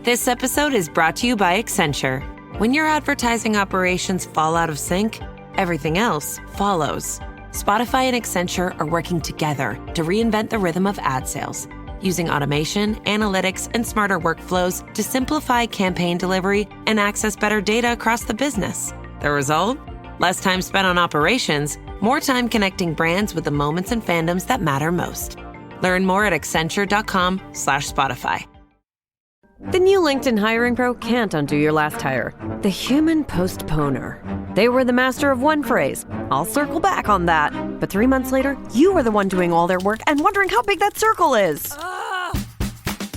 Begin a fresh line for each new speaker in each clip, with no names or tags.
This episode is brought to you by Accenture. When your advertising operations fall out of sync, everything else follows. Spotify and Accenture are working together to reinvent the rhythm of ad sales, using automation, analytics, and smarter workflows to simplify campaign delivery and access better data across the business. The result? Less time spent on operations, more time connecting brands with the moments and fandoms that matter most. Learn more at accenture.com/Spotify.
The new LinkedIn Hiring Pro can't undo your last hire. The human postponer. They were the master of one phrase. I'll circle back on that. But 3 months later, you are the one doing all their work and wondering how big that circle is.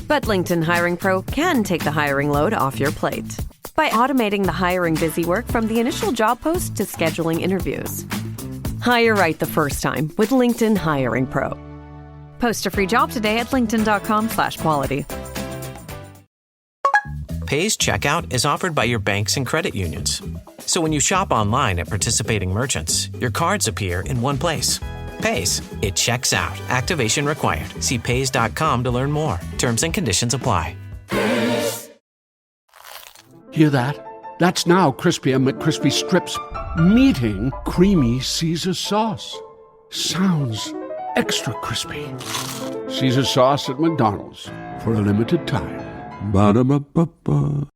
But LinkedIn Hiring Pro can take the hiring load off your plate by automating the hiring busy work from the initial job post to scheduling interviews. Hire right the first time with LinkedIn Hiring Pro. Post a free job today at linkedin.com/quality.
Pay's checkout is offered by your banks and credit unions. So when you shop online at participating merchants, your cards appear in one place. Pay's. It checks out. Activation required. See Pays.com to learn more. Terms and conditions apply.
Hear that? That's now Crispy and McCrispy strips meeting Creamy Caesar sauce. Sounds extra crispy. Caesar sauce at McDonald's for a limited time. Ba-da-ba-ba-ba.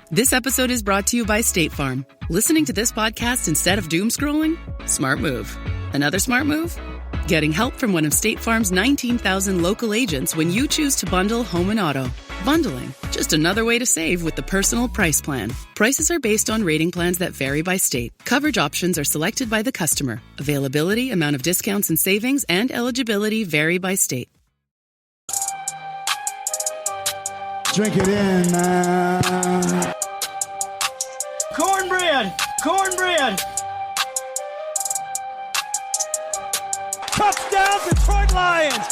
This episode is brought to you by State Farm. Listening to this podcast instead of doom scrolling? Smart move. Another smart move? Getting help from one of State Farm's 19,000 local agents when you choose to bundle home and auto. Bundling, just another way to save with the Personal Price Plan. Prices are based on rating plans that vary by state. Coverage options are selected by the customer. Availability, amount of discounts and savings, and eligibility vary by state.
Drink it in, man.
Cornbread! Cornbread! Touchdown, Detroit Lions!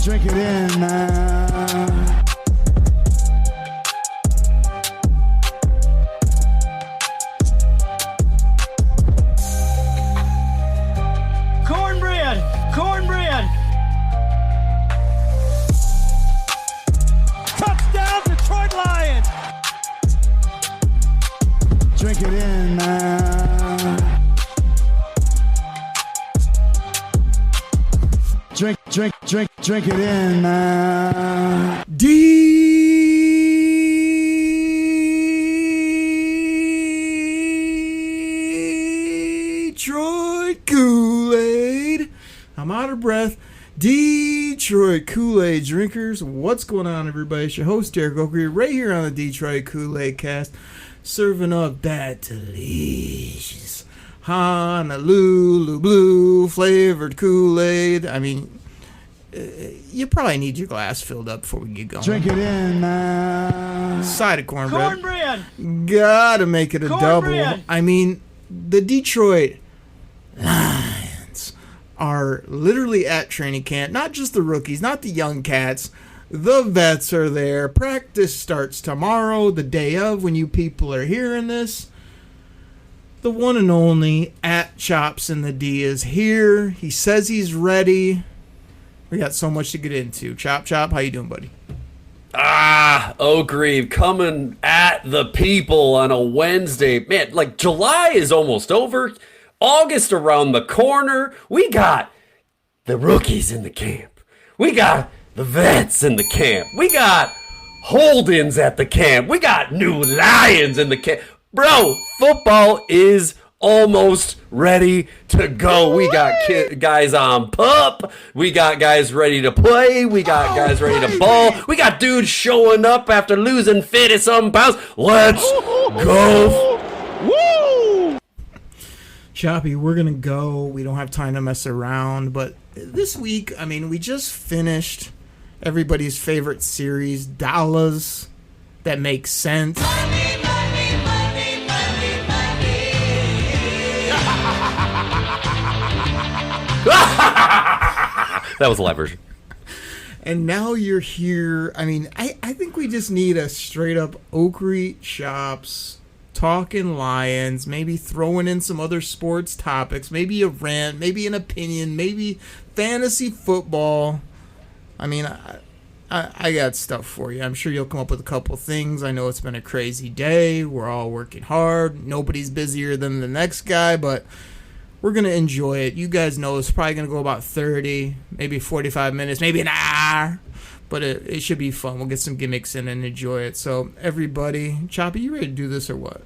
Drink it in, man.
Cornbread! Cornbread! Touchdown, Detroit Lions!
Drink it in, man. Drink it in, man.
Detroit Koolaid. I'm out of breath. Detroit Koolaid drinkers. What's going on, everybody? It's your host, Derek Okrie, right here on the Detroit Koolaid Cast, serving up that delicious Honolulu Blue flavored Kool-Aid. I mean, you probably need your glass filled up before we get going.
Drink it in, man.
Side of cornbread.
Cornbread!
Gotta make it a
Cornbread!
double. I mean, the Detroit Lions are literally at training camp. Not just the rookies, not the young cats. The vets are there. Practice starts tomorrow, the day of, when you people are hearing this. The one and only at Chops in the D is here. He says he's ready. We got so much to get into. Chop, how you doing, buddy?
Okrie, coming at the people on a Wednesday. Man, like, July is almost over. August around the corner. We got the rookies in the camp. We got the vets in the camp. We got hold-ins at the camp. We got new Lions in the camp. Bro, football is almost ready to go. We got guys on pup. We got guys ready to play. We got guys ready to ball. We got dudes showing up after losing 50-something pounds. Let's go.
Woo! Choppy, we're going to go. We don't have time to mess around. But this week, I mean, we just finished everybody's favorite series, Dallas. That makes sense.
That was a live version.
And now you're here. I mean, I think we just need a straight up Okrie Chops talking Lions, maybe throwing in some other sports topics, maybe a rant, maybe an opinion, maybe fantasy football. I mean, I I got stuff for you. I'm sure you'll come up with a couple things. I know it's been a crazy day. We're all working hard. Nobody's busier than the next guy, but we're going to enjoy it. You guys know it's probably going to go about 30, maybe 45 minutes, maybe an hour. But it should be fun. We'll get some gimmicks in and enjoy it. So, everybody, Choppy, you ready to do this or what?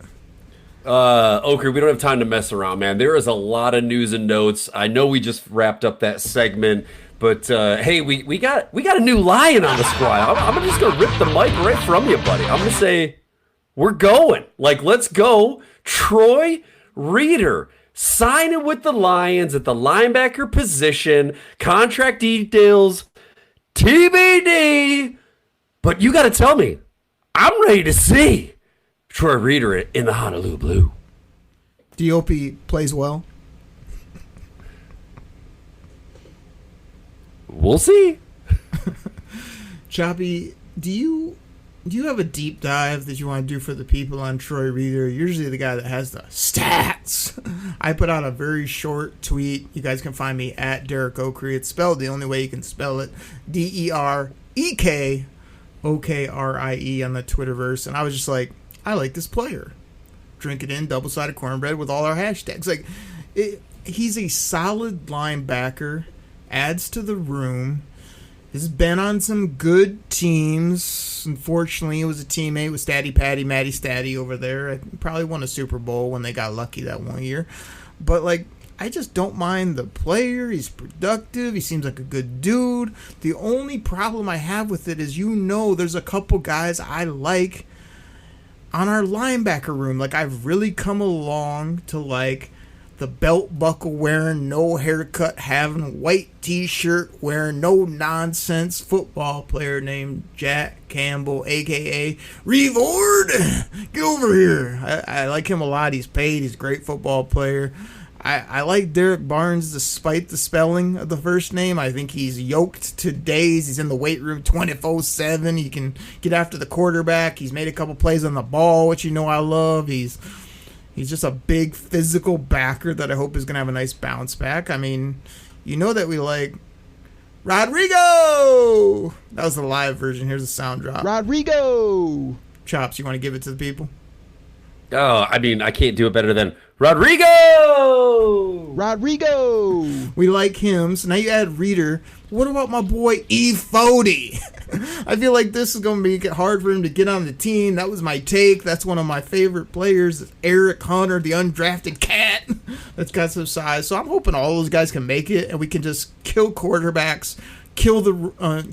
Okrie, we don't have time to mess around, man. There is a lot of news and notes. I know we just wrapped up that segment, but hey, we got a new lion on the squad. I'm just gonna rip the mic right from you, buddy. I'm gonna say we're going. Like, let's go, Troy Reeder. Signing with the Lions at the linebacker position. Contract details TBD. But you got to tell me, I'm ready to see Troy Reeder in the Honolulu Blue.
DOP plays well.
We'll see.
Choppy, do you have a deep dive that you want to do for the people on Troy Reeder? Usually the guy that has the stats. I put out a very short tweet. You guys can find me at Derek Okrie. It's spelled the only way you can spell it. DEREKOKRIE on the Twitterverse. And I was just like, I like this player. Drink it in, double-sided cornbread with all our hashtags. Like, he's a solid linebacker. Adds to the room. Has been on some good teams. Unfortunately, he was a teammate with Matty Statty over there. I probably won a Super Bowl when they got lucky that one year. But, like, I just don't mind the player. He's productive. He seems like a good dude. The only problem I have with it is, there's a couple guys I like on our linebacker room. Like, I've really come along to like the belt buckle wearing, no haircut having, white t-shirt wearing, no nonsense football player named Jack Campbell, aka Reeve Ord. Get over here. I like him a lot. He's paid. He's a great football player. I like Derek Barnes despite the spelling of the first name. I think he's yoked to days. He's in the weight room 24/7. He can get after the quarterback. He's made a couple plays on the ball, which I love. He's just a big physical backer that I hope is going to have a nice bounce back. I mean, that we like Rodrigo. That was the live version. Here's the sound drop.
Rodrigo.
Chops, you want to give it to the people?
Oh, I mean, I can't do it better than Rodrigo.
We like him. So now you add Reeder. What about my boy E. Fody? I feel like this is going to make it hard for him to get on the team. That was my take. That's one of my favorite players, Eric Hunter, the undrafted cat that's got some size. So I'm hoping all those guys can make it, and we can just kill quarterbacks,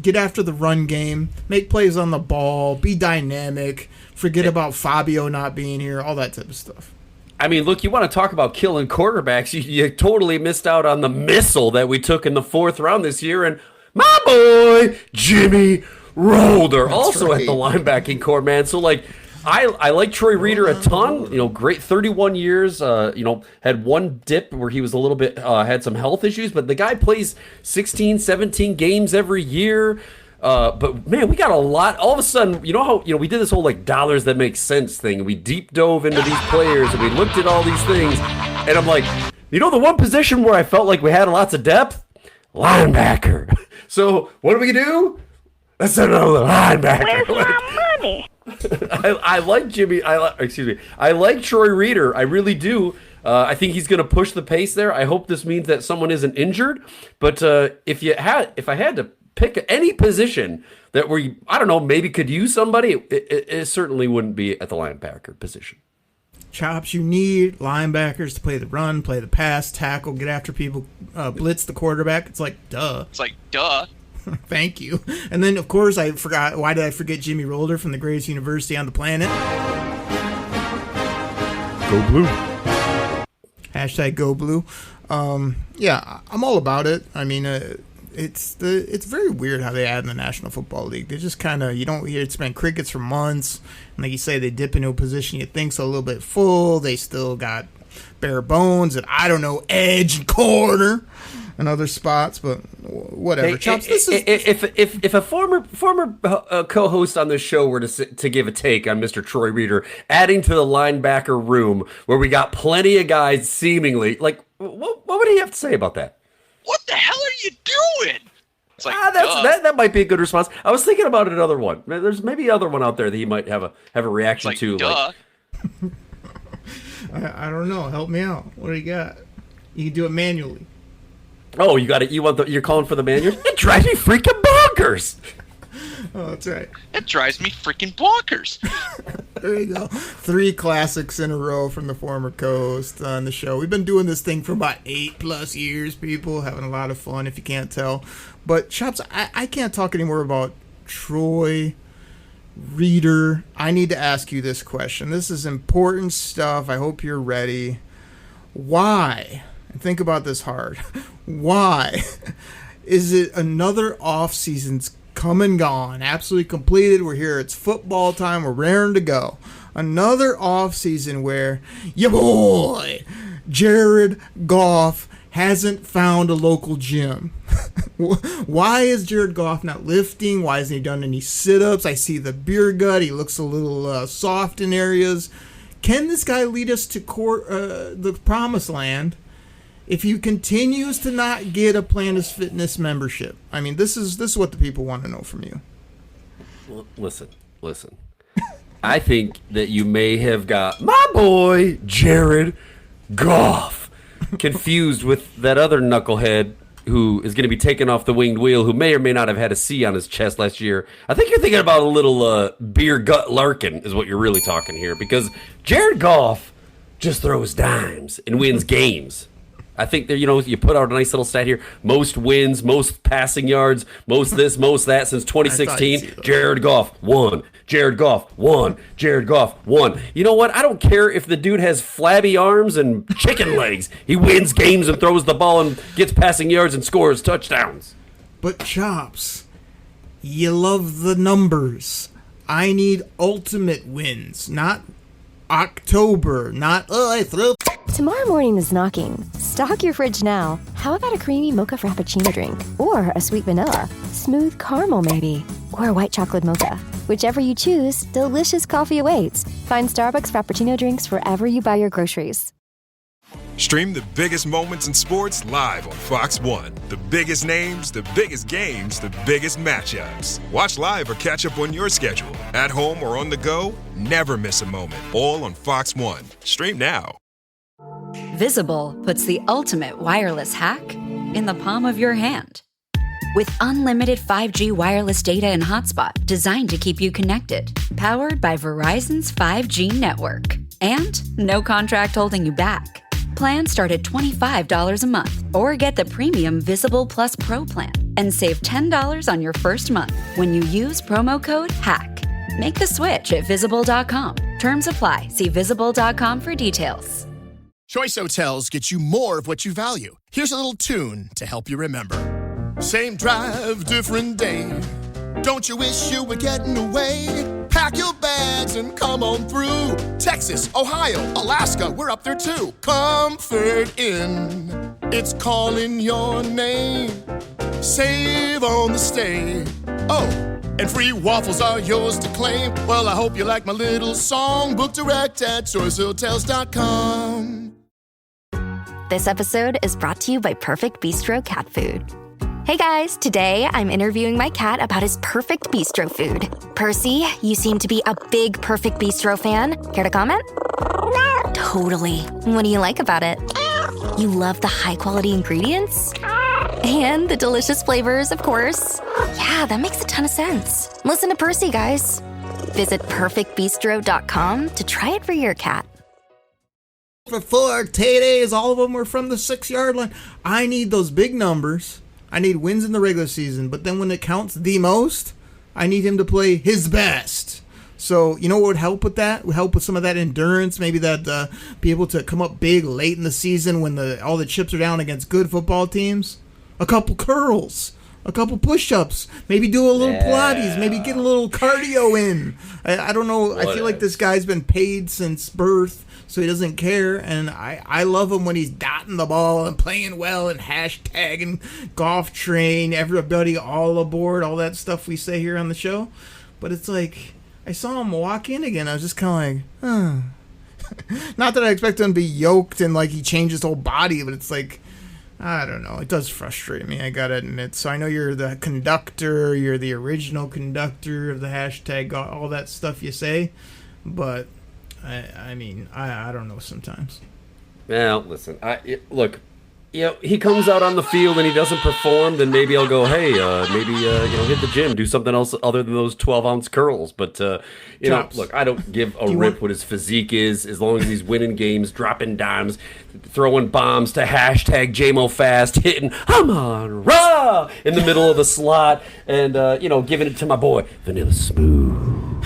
get after the run game, make plays on the ball, be dynamic, forget about Fabio not being here, all that type of stuff.
I mean, look, you want to talk about killing quarterbacks. You totally missed out on the missile that we took in the 4th round this year. And my boy, Jimmy Rolder, also at the linebacking core, man. So, like, I like Troy Reeder a ton. Great 31 years. Had one dip where he was a little bit, had some health issues. But the guy plays 16, 17 games every year. But man, we got a lot. All of a sudden, how we did this whole like dollars that make sense thing, and we deep dove into these players, and we looked at all these things, and I'm like, the one position where I felt like we had lots of depth, linebacker. So what do we do? Let's send another linebacker.
Where's my money?
I like Jimmy. I like Troy Reeder. I really do. I think he's going to push the pace there. I hope this means that someone isn't injured. But if I had to pick any position that maybe could use somebody, it certainly wouldn't be at the linebacker position.
Chops, you need linebackers to play the run, play the pass, tackle, get after people, blitz the quarterback. It's like, duh. Thank you. And then, of course, I forgot. Why did I forget Jimmy Rolder from the greatest university on the planet?
Go Blue.
Hashtag Go Blue. Yeah, I'm all about it. I mean, it's very weird how they add in the National Football League. They just kind of, you don't hear, it's been crickets for months. And like you say, they dip into a position you think's a little bit full. They still got bare bones and, edge and corner and other spots, but whatever.
Hey,
Chops,
if a former co-host on this show were to give a take on Mr. Troy Reeder, adding to the linebacker room where we got plenty of guys seemingly, like, what would he have to say about that?
What the hell are you doing?
It's like
that might be a good response. I was thinking about another one. There's maybe another one out there that he might have a reaction
like,
to.
Duh.
I don't know. Help me out. What do you got? You can do it manually.
Oh, you got it. You're calling for the manual? It drives me freaking bonkers.
Oh, that's right.
It drives me freaking bonkers.
There you go. 3 classics in a row from the former co-host on the show. We've been doing this thing for about 8+ years, people. Having a lot of fun, if you can't tell. But, Chops, I can't talk anymore about Troy, Reader. I need to ask you this question. This is important stuff. I hope you're ready. Why, and think about this hard, why is it another off-season's come and gone, absolutely completed? We're here, it's football time, we're raring to go. Another off-season where your boy, Jared Goff, hasn't found a local gym. Why is Jared Goff not lifting? Why hasn't he done any sit-ups? I see the beer gut, he looks a little soft in areas. Can this guy lead us to the promised land if he continues to not get a Planet Fitness membership? I mean, this is what the people want to know from you.
Well, listen. I think that you may have got my boy Jared Goff confused with that other knucklehead who is going to be taken off the winged wheel, who may or may not have had a C on his chest last year. I think you're thinking about a little beer gut Larkin is what you're really talking here, because Jared Goff just throws dimes and wins games. I think that, you put out a nice little stat here. Most wins, most passing yards, most this, most that since 2016. Jared Goff won. Jared Goff won. Jared Goff won. You know what? I don't care if the dude has flabby arms and chicken legs. He wins games and throws the ball and gets passing yards and scores touchdowns.
But, Chops, you love the numbers. I need ultimate wins, not October, not, I throw.
Tomorrow morning is knocking. Stock your fridge now. How about a creamy mocha frappuccino drink? Or a sweet vanilla? Smooth caramel, maybe? Or a white chocolate mocha? Whichever you choose, delicious coffee awaits. Find Starbucks Frappuccino drinks wherever you buy your groceries.
Stream the biggest moments in sports live on Fox One. The biggest names, the biggest games, the biggest matchups. Watch live or catch up on your schedule. At home or on the go, never miss a moment. All on Fox One. Stream now.
Visible puts the ultimate wireless hack in the palm of your hand. With unlimited 5G wireless data and hotspot designed to keep you connected, powered by Verizon's 5G network. And no contract holding you back. Plans start at $25 a month, or get the premium Visible Plus Pro plan and save $10 on your first month when you use promo code HACK. Make the switch at Visible.com. Terms apply. See Visible.com for details.
Choice Hotels get you more of what you value. Here's a little tune to help you remember. Same drive, different day. Don't you wish you were getting away? Pack your bags and come on through. Texas, Ohio, Alaska, we're up there too. Comfort Inn, it's calling your name. Save on the stay. Oh, and free waffles are yours to claim. Well, I hope you like my little song. Book direct at choicehotels.com.
This episode is brought to you by Perfect Bistro Cat Food. Hey guys, today I'm interviewing my cat about his perfect bistro food. Percy, you seem to be a big Perfect Bistro fan. Care to comment? Totally. What do you like about it? You love the high-quality ingredients? And the delicious flavors, of course. Yeah, that makes a ton of sense. Listen to Percy, guys. Visit perfectbistro.com to try it for your cat.
For 4 Tay-Days, all of them were from the 6-yard line. I need those big numbers. I need wins in the regular season, but then when it counts the most, I need him to play his best. So, you know what would help with that? Would help with some of that endurance, maybe that be able to come up big late in the season when all the chips are down against good football teams. A couple curls, a couple push-ups, maybe do a little Pilates, maybe get a little cardio in. I don't know. I feel like this guy's been paid since birth, so he doesn't care, and I love him when he's dotting the ball and playing well and hashtagging golf train, everybody all aboard, all that stuff we say here on the show. But it's like, I saw him walk in again. I was just kind of like, Not that I expect him to be yoked and like he changed his whole body, but it's like, I don't know. It does frustrate me, I gotta admit. So I know you're the conductor, you're the original conductor of the hashtag, all that stuff you say, but I mean, I don't know sometimes.
Well, listen, look, he comes out on the field and he doesn't perform, then maybe I'll go, hey, maybe hit the gym, do something else other than those 12-ounce curls. But look, I don't give a rip what his physique is, as long as he's winning games, dropping dimes, throwing bombs to hashtag JMO Fast, hitting I'm on raw in the middle of the slot, and giving it to my boy Vanilla Smooth.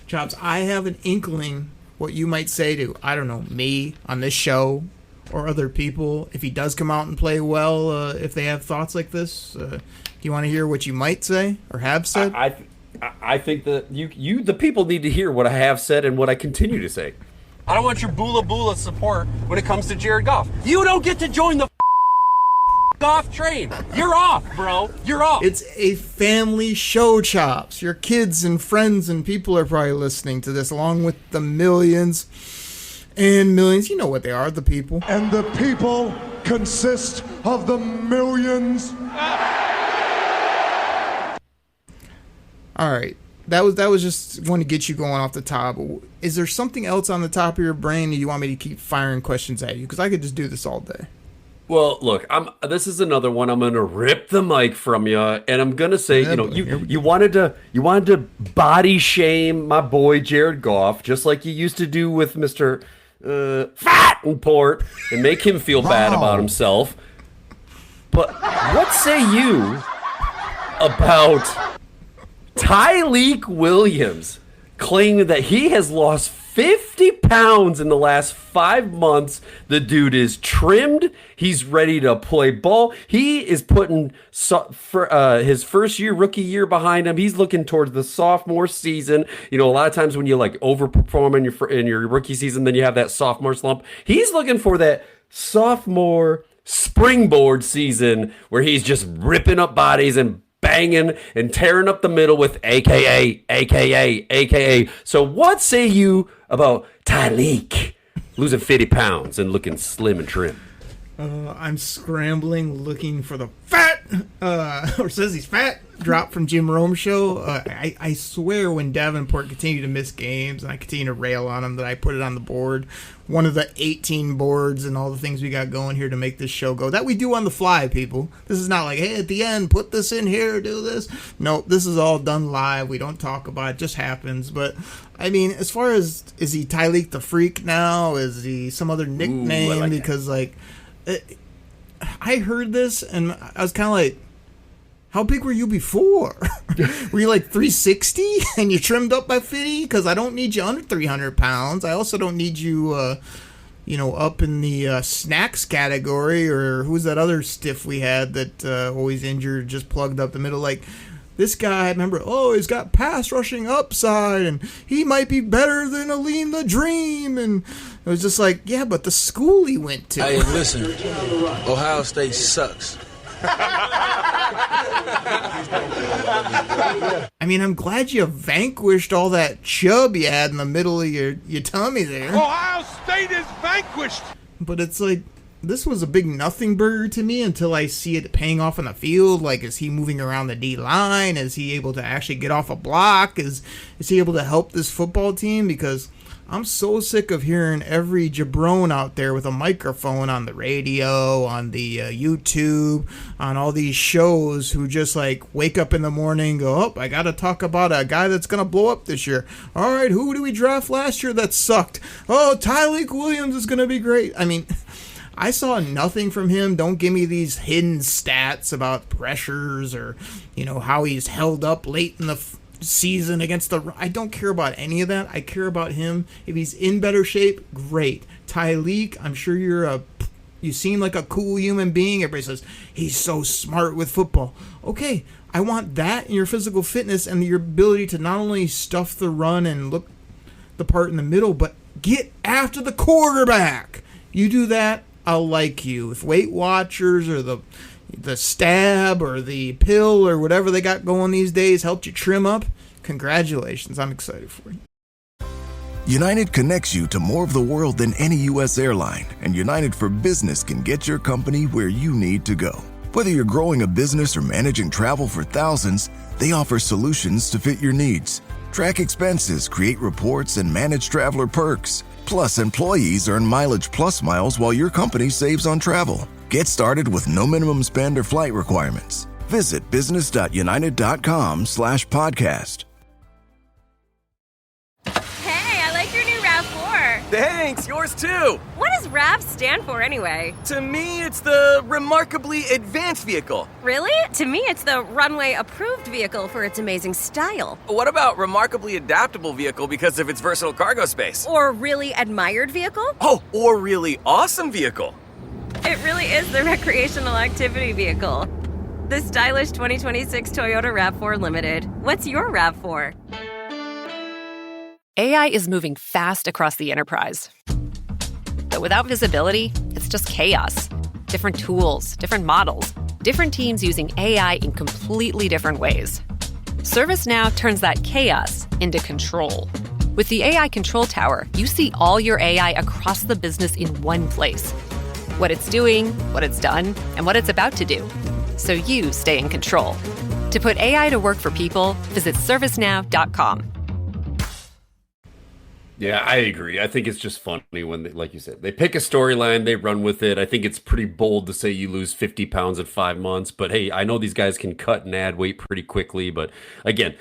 Chops, I have an inkling what you might say to, I don't know, me on this show or other people if he does come out and play well, if they have thoughts like this. Do you want to hear what you might say or have said?
I think that the people need to hear what I have said and what I continue to say. I don't want your bula support when it comes to Jared Goff. You don't get to join the Goff train. You're off, bro. You're off.
It's a family show, Chops. Your kids and friends and people are probably listening to this, along with the millions and millions. You know what they are, the people.
And the people consist of the millions.
All right. That was just want to get you going off the top. Is there something else on the top of your brain that you want me to keep firing questions at you? Because I could just do this all day.
Well, look, this is another one. I'm gonna rip the mic from you, and I'm gonna say, you wanted to body shame my boy Jared Goff, just like you used to do with Mr. Fattenport, and make him feel bad about himself. But what say you about Tyleik Williams claiming that he has lost 50 pounds in the last 5 months? The dude is trimmed. He's ready to play ball. He is putting his first year, rookie year behind him. He's looking towards the sophomore season. A lot of times when you overperform in your rookie season, then you have that sophomore slump. He's looking for that sophomore springboard season where he's just ripping up bodies and banging and tearing up the middle with AKA. So what say you about Tyleik losing 50 pounds and looking slim and trim?
I'm scrambling looking for the fat, or says he's fat, drop from Jim Rome show. I swear when Davenport continued to miss games and I continue to rail on him that I put it on the board, one of the 18 boards and all the things we got going here to make this show go, that we do on the fly, people. This is not like, hey, at the end, put this in here, do this. No, this is all done live. We don't talk about it. It just happens. But, I mean, as far as, is he Tyleik the Freak now? Is he some other nickname? Because, I heard this and I was kind of like, how big were you before? Were you like 360 and you trimmed up by 50? Because I don't need you under 300 pounds. I also don't need you, up in the snacks category, or who's that other stiff we had that always injured, just plugged up the middle. Like, this guy, remember, he's got pass rushing upside and he might be better than Aline the Dream. And it was just like, yeah, but the school he went to.
Hey, listen, Ohio State sucks.
I mean, I'm glad you vanquished all that chub you had in the middle of your tummy there.
Ohio State is vanquished.
But it's like, this was a big nothing burger to me until I see it paying off on the field. Like, is he moving around the D line? Is he able to actually get off a block? Is he able to help this football team? Because I'm so sick of hearing every jabron out there with a microphone on the radio, on the YouTube, on all these shows who just like wake up in the morning and go, I got to talk about a guy that's going to blow up this year. All right, who did we draft last year that sucked? Tyleik Williams is going to be great. I mean, I saw nothing from him. Don't give me these hidden stats about pressures or, how he's held up late in the season against the... I don't care about any of that. I care about him. If he's in better shape, great. Tyleik, I'm sure you seem like a cool human being. Everybody says, he's so smart with football. Okay, I want that in your physical fitness and your ability to not only stuff the run and look the part in the middle, but get after the quarterback. You do that, I'll like you. If Weight Watchers or the stab or the pill or whatever they got going these days helped you trim up, congratulations. I'm excited for you.
United connects you to more of the world than any U.S. airline, and United for Business can get your company where you need to go. Whether you're growing a business or managing travel for thousands, they offer solutions to fit your needs. Track expenses, create reports, and manage traveler perks. Plus, employees earn Mileage Plus miles while your company saves on travel. Get started with no minimum spend or flight requirements. Visit business.united.com/podcast.
Hey, I like your new RAV4.
Thanks, yours too.
What does RAV stand for anyway?
To me, it's the Remarkably Advanced Vehicle.
Really? To me, it's the Runway Approved Vehicle for its amazing style.
What about Remarkably Adaptable Vehicle because of its versatile cargo space?
Or Really Admired Vehicle?
Oh, or Really Awesome Vehicle.
It really is the recreational activity vehicle. The stylish 2026 Toyota RAV4 Limited. What's your RAV4?
AI is moving fast across the enterprise. But without visibility, it's just chaos. Different tools, different models, different teams using AI in completely different ways. ServiceNow turns that chaos into control. With the AI Control Tower, you see all your AI across the business in one place. What it's doing, what it's done, and what it's about to do. So you stay in control. To put AI to work for people, visit servicenow.com.
Yeah, I agree. I think it's just funny when, like you said, they pick a storyline, they run with it. I think it's pretty bold to say you lose 50 pounds in 5 months. But hey, I know these guys can cut and add weight pretty quickly. But again,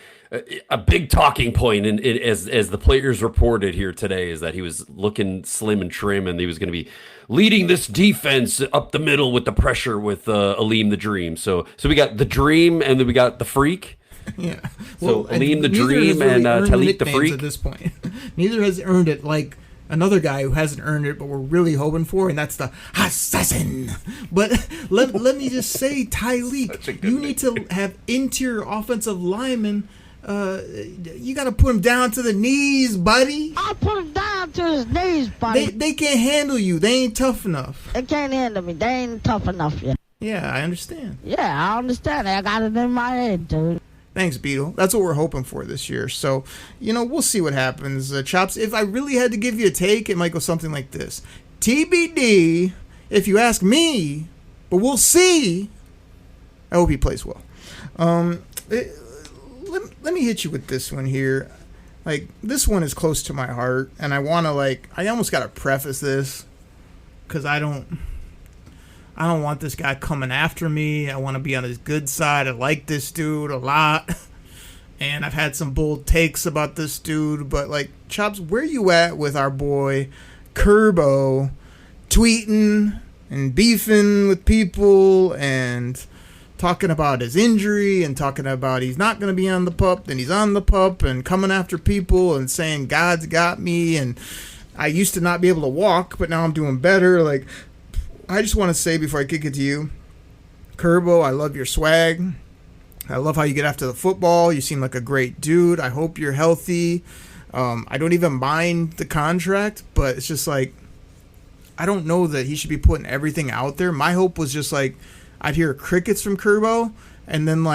a big talking point, as the players reported here today, is that he was looking slim and trim, and he was going to be leading this defense up the middle with the pressure with Aleem the Dream. So we got the Dream, and then we got the Freak.
Yeah.
So Aleem the Dream and Talik the Freak.
At this point, neither has earned it like another guy who hasn't earned it, but we're really hoping for, and that's the Assassin. But let me just say, Talik, you need to have interior offensive linemen. You got to put him down to the knees, buddy.
I'll put him down to his knees, buddy.
They can't handle you. They ain't tough enough.
They can't handle me. They ain't tough enough yet.
Yeah, I understand.
Yeah, I understand. I got it in my head, dude.
Thanks, Beetle. That's what we're hoping for this year. So, we'll see what happens. Chops, if I really had to give you a take, it might go something like this. TBD, if you ask me, but we'll see. I hope he plays well. Let me hit you with this one here. Like, this one is close to my heart, and I want to, I almost got to preface this because I don't want this guy coming after me. I want to be on his good side. I like this dude a lot. And I've had some bold takes about this dude. But, Chops, where you at with our boy Kerbo tweeting and beefing with people and talking about his injury and talking about he's not going to be on the pup, then he's on the pup, and coming after people and saying God's got me and I used to not be able to walk, but now I'm doing better. I just want to say before I kick it to you, Kerbo, I love your swag. I love how you get after the football. You seem like a great dude. I hope you're healthy. I don't even mind the contract, but it's just I don't know that he should be putting everything out there. My hope was just I'd hear crickets from Kerbo, and then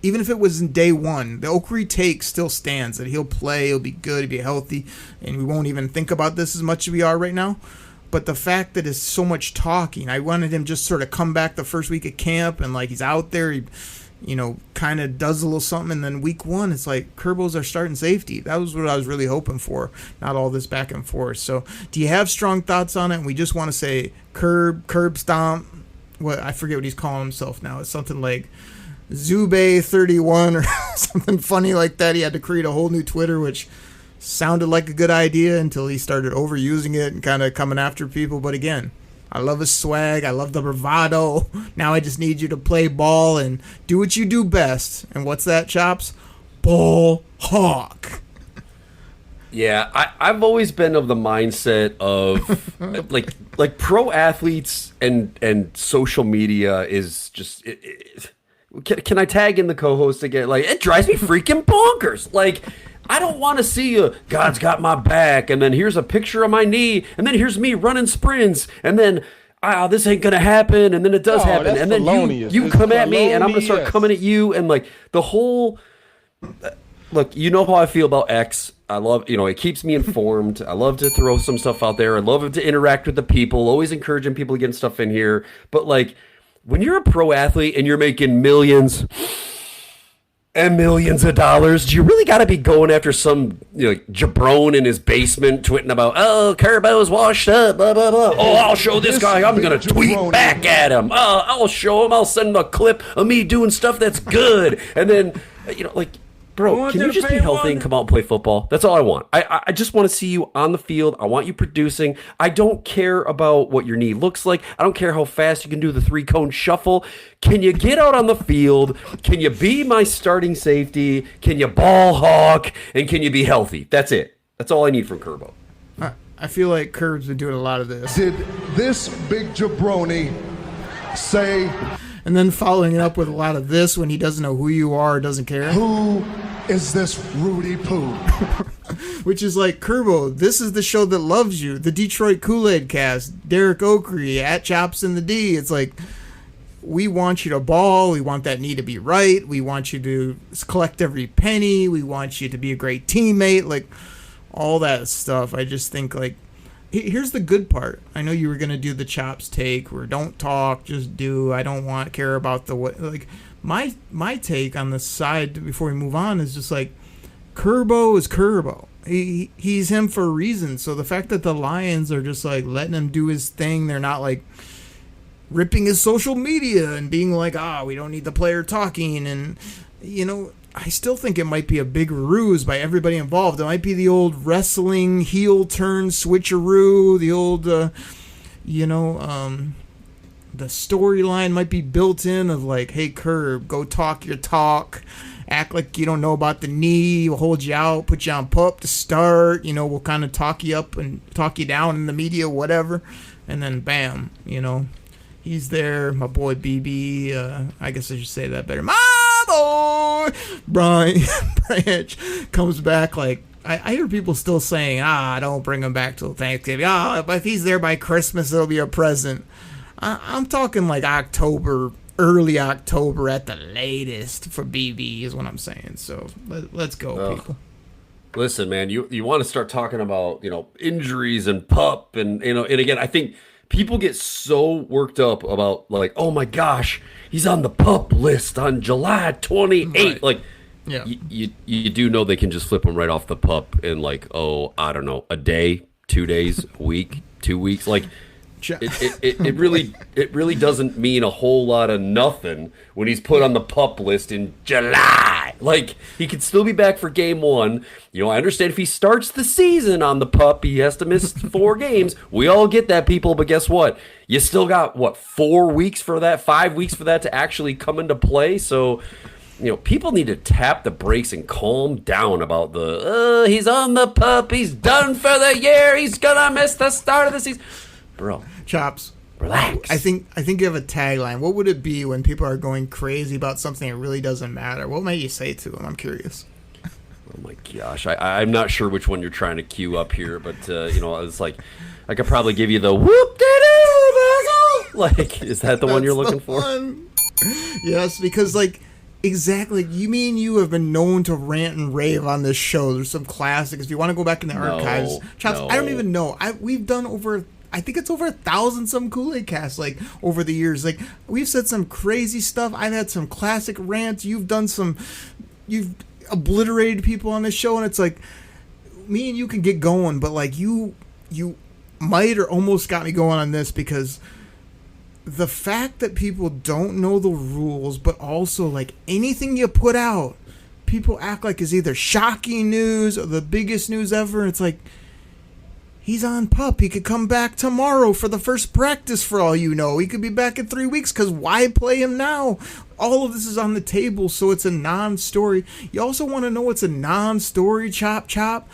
even if it was in day one, the Okrie take still stands that he'll play, he'll be good, he'll be healthy, and we won't even think about this as much as we are right now. But the fact that it's so much talking, I wanted him just sort of come back the first week of camp and he's out there, he kind of does a little something, and then week one, it's Kerbo's our starting safety. That was what I was really hoping for, not all this back and forth. So do you have strong thoughts on it? And we just want to say curb stomp. What, I forget what he's calling himself now. It's something like Zube31 or something funny like that. He had to create a whole new Twitter, which sounded like a good idea until he started overusing it and kind of coming after people. But again, I love his swag. I love the bravado. Now I just need you to play ball and do what you do best. And what's that, Chops? Ball hawk.
Yeah, I've always been of the mindset of like pro athletes and social media is just can I tag in the co-host again? It drives me freaking bonkers. I don't want to see God's got my back, and then here's a picture of my knee, and then here's me running sprints, and then this ain't gonna happen, and then it does happen, and then you come at me, and I'm gonna start coming at you, and the whole look, you know how I feel about X. I love, it keeps me informed. I love to throw some stuff out there. I love to interact with the people, always encouraging people to get stuff in here. But like, when you're a pro athlete and you're making millions and millions of dollars, do you really got to be going after some jabron in his basement tweeting about, oh, Kerbo's washed up, blah, blah, blah. Oh, I'll show this guy. I'm going to tweet back at him. I'll show him. I'll send him a clip of me doing stuff that's good. And then, bro, can you just be healthy and come out and play football? That's all I want. I just want to see you on the field. I want you producing. I don't care about what your knee looks like. I don't care how fast you can do the 3-cone shuffle. Can you get out on the field? Can you be my starting safety? Can you ball hawk? And can you be healthy? That's it. That's all I need from Kerbo.
I feel like Kerb's been doing a lot of this.
Did this big jabroni say...
And then following it up with a lot of this when he doesn't know who you are or doesn't care.
Who is this Rudy Poo?
Which is like, Kerbo, this is the show that loves you. The Detroit Koolaid Cast, Derek Okrie, at Chops in the D. It's like, we want you to ball. We want that knee to be right. We want you to collect every penny. We want you to be a great teammate. Like, all that stuff. I just think, like, here's the good part. I know you were going to do the Chops take where don't talk, just do. I don't care about the what. Like, my take on the side before we move on is just like, Kerbo is Kerbo. He's him for a reason. So the fact that the Lions are just like letting him do his thing, they're not like ripping his social media and being like, we don't need the player talking. And, I still think it might be a big ruse by everybody involved. It might be the old wrestling heel turn switcheroo, the old, the storyline might be built in of like, hey, Kerb, go talk your talk. Act like you don't know about the knee. We'll hold you out, put you on pup to start. We'll kind of talk you up and talk you down in the media, whatever. And then, bam, he's there. My boy BB, I guess I should say that better. My boy Brian Branch comes back like, I hear people still saying, don't bring him back till Thanksgiving. But if he's there by Christmas, it'll be a present. I'm talking like October, early October at the latest for BB is what I'm saying. So let's go, people.
Listen, man, you want to start talking about, injuries and pup and, and again, I think people get so worked up about like, oh my gosh, he's on the pup list on July 28th. Right. Like, yeah, you do know they can just flip him right off the pup in like, I don't know, a day, 2 days, a week, 2 weeks. Like, it really doesn't mean a whole lot of nothing when he's put on the pup list in July. Like, he could still be back for game 1. I understand if he starts the season on the pup, he has to miss 4 games. We all get that, people, but guess what? You still got, 4 weeks for that, 5 weeks for that to actually come into play. So, people need to tap the brakes and calm down about he's on the pup, he's done for the year, he's gonna miss the start of the season. Bro,
Chops,
relax.
I think you have a tagline. What would it be when people are going crazy about something that really doesn't matter? What might you say to them? I'm curious.
Oh my gosh, I'm not sure which one you're trying to cue up here, but it's like I could probably give you the whoop de doo. Like, is that the one you're looking for?
Yes, because like. Exactly. You have been known to rant and rave on this show. There's some classics. If you want to go back in the archives, Chops, I don't even know. We've done I think it's over 1,000 some Koolaid casts like over the years. Like, we've said some crazy stuff. I've had some classic rants. You've obliterated people on this show, and it's like me and you can get going, but like you might or almost got me going on this because the fact that people don't know the rules, but also like anything you put out, people act like is either shocking news or the biggest news ever. It's like, he's on pup. He could come back tomorrow for the first practice for all you know. He could be back in 3 weeks because why play him now? All of this is on the table, so it's a non-story. You also want to know what's a non-story, Chop,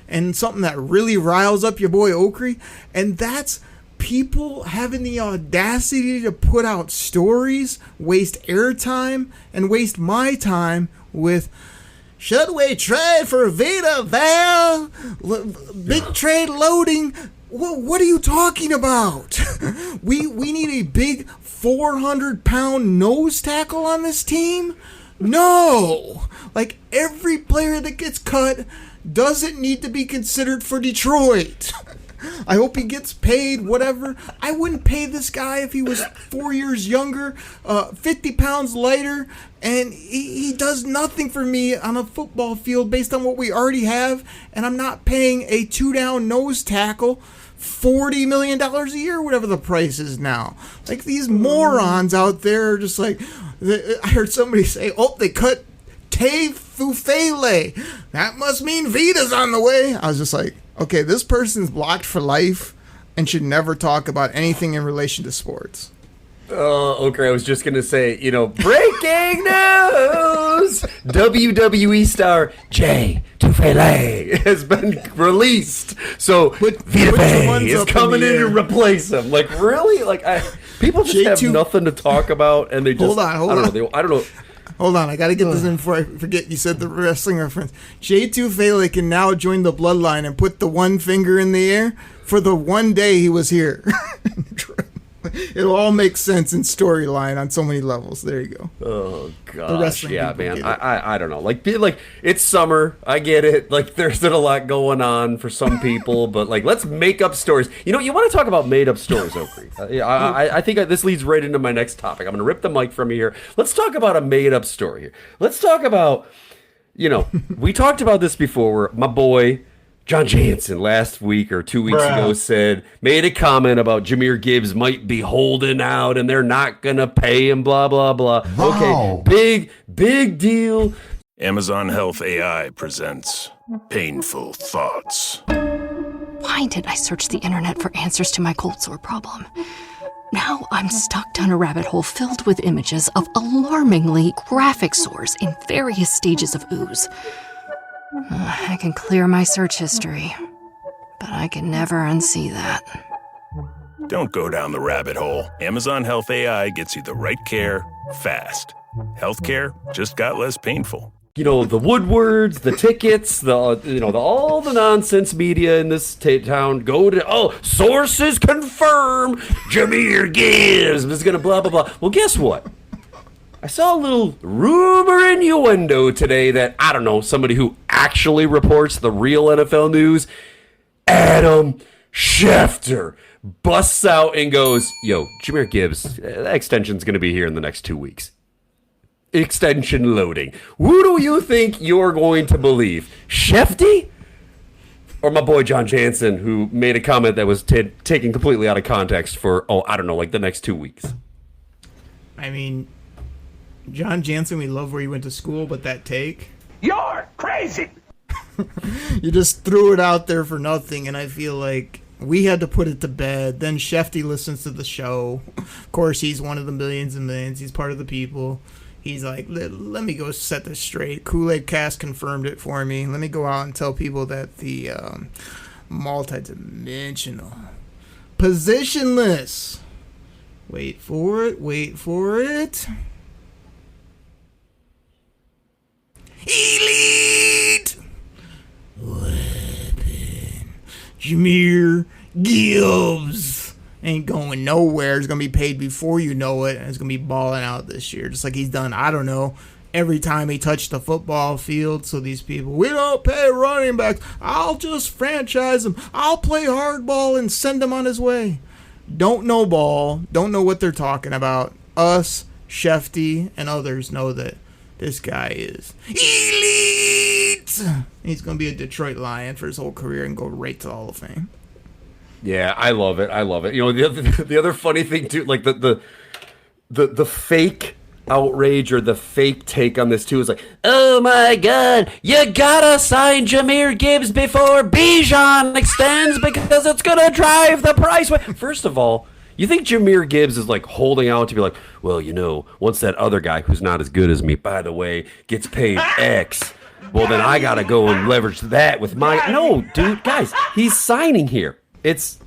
and something that really riles up your boy Okrie, and that's people having the audacity to put out stories, waste airtime, and waste my time with, should we trade for Vita Val? Big trade loading? What are you talking about? We need a big 400-pound nose tackle on this team? No! Like, every player that gets cut doesn't need to be considered for Detroit. I hope he gets paid, whatever. I wouldn't pay this guy if he was 4 years younger, 50 pounds lighter, and he does nothing for me on a football field based on what we already have, and I'm not paying a 2-down nose tackle $40 million a year, whatever the price is now. Like, these morons out there are just like, I heard somebody say, oh, they cut Tay Fufele. That must mean Vita's on the way. I was just like, okay, this person's blocked for life and should never talk about anything in relation to sports.
Okay, I was just going to say, breaking news! WWE star Jay Tufele has been released. So Vita Bay is coming in to replace him. Like, really? Like, people just have nothing to talk about, and they just...
Hold on.
I don't know.
Hold on, I got to get this in before I forget. You said the wrestling reference. Jay Tufele can now join the bloodline and put the one finger in the air for the one day he was here. It'll all make sense in storyline on so many levels. There you go.
Oh gosh, yeah, man. I don't know. Like it's summer. I get it. Like there's been a lot going on for some people, but like let's make up stories. You want to talk about made up stories, Okrie? I think this leads right into my next topic. I'm going to rip the mic from you here. Let's talk about a made up story here. Let's talk about, we talked about this before. Where my boy John Jansen last week or 2 weeks ago made a comment about Jahmyr Gibbs might be holding out and they're not going to pay him, blah, blah, blah.
Wow.
Okay, big deal.
Amazon Health AI presents Painful Thoughts.
Why did I search the internet for answers to my cold sore problem? Now I'm stuck down a rabbit hole filled with images of alarmingly graphic sores in various stages of ooze. I can clear my search history, but I can never unsee that.
Don't go down the rabbit hole. Amazon Health AI gets you the right care fast. Healthcare just got less painful.
The Woodwards, the tickets, all the nonsense media in this town go to, sources confirm Jahmyr Gibbs is going to blah, blah, blah. Well, guess what? I saw a little rumor innuendo today that, I don't know, somebody who actually reports the real NFL news, Adam Schefter, busts out and goes, yo, Jahmyr Gibbs, that extension's going to be here in the next 2 weeks. Extension loading. Who do you think you're going to believe? Shefty? Or my boy John Jansen, who made a comment that was taken completely out of context for, the next 2 weeks?
I mean, John Jansen, we love where you went to school, but that take?
You're crazy!
You just threw it out there for nothing, and I feel like we had to put it to bed. Then Shefty listens to the show. Of course, he's one of the millions and millions. He's part of the people. He's like, let me go set this straight. Koolaid Cast confirmed it for me. Let me go out and tell people that the multidimensional, positionless, wait for it, elite weapon, Jahmyr Gibbs ain't going nowhere. He's going to be paid before you know it, and he's going to be balling out this year, just like he's done, I don't know, every time he touched the football field. So these people, we don't pay running backs. I'll just franchise him. I'll play hardball and send him on his way. Don't know ball. Don't know what they're talking about. Us, Shefty, and others know that this guy is elite. He's going to be a Detroit Lion for his whole career and go right to the Hall of Fame.
Yeah, I love it. The other funny thing too, like the fake outrage or the fake take on this too is like, oh my God, you gotta sign Jahmyr Gibbs before Bijan extends because it's gonna drive the price. First of all, you think Jahmyr Gibbs is like holding out to be like, well, once that other guy who's not as good as me, by the way, gets paid X, well then I gotta go and leverage that with my. No, dude, guys, he's signing here. It's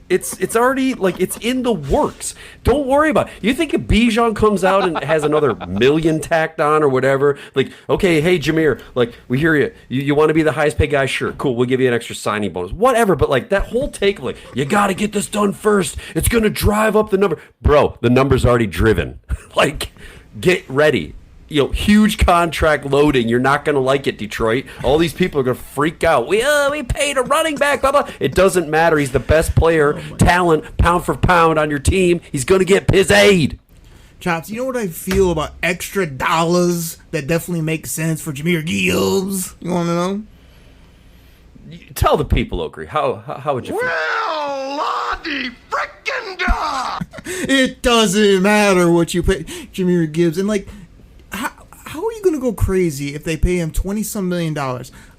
already, like, it's in the works. Don't worry about it. You think if Bijan comes out and has another million tacked on or whatever, like, okay, hey, Jahmyr, like, we hear you. You want to be the highest paid guy? Sure, cool, we'll give you an extra signing bonus. Whatever, but, like, that whole take, like, you got to get this done first. It's going to drive up the number. Bro, the number's already driven. Like, get ready. huge contract loading. You're not going to like it, Detroit. All these people are going to freak out. We paid a running back, blah, blah. It doesn't matter. He's the best player, talent, pound for pound on your team. He's going to get his aid.
Chops, you know what I feel about extra dollars that definitely make sense for Jahmyr Gibbs? You want to know?
Tell the people, Okrie. How would you feel?
Well, Lottie frickin' da!
It doesn't matter what you pay Jahmyr Gibbs. And, like, how are you going to go crazy if they pay him $20-some million?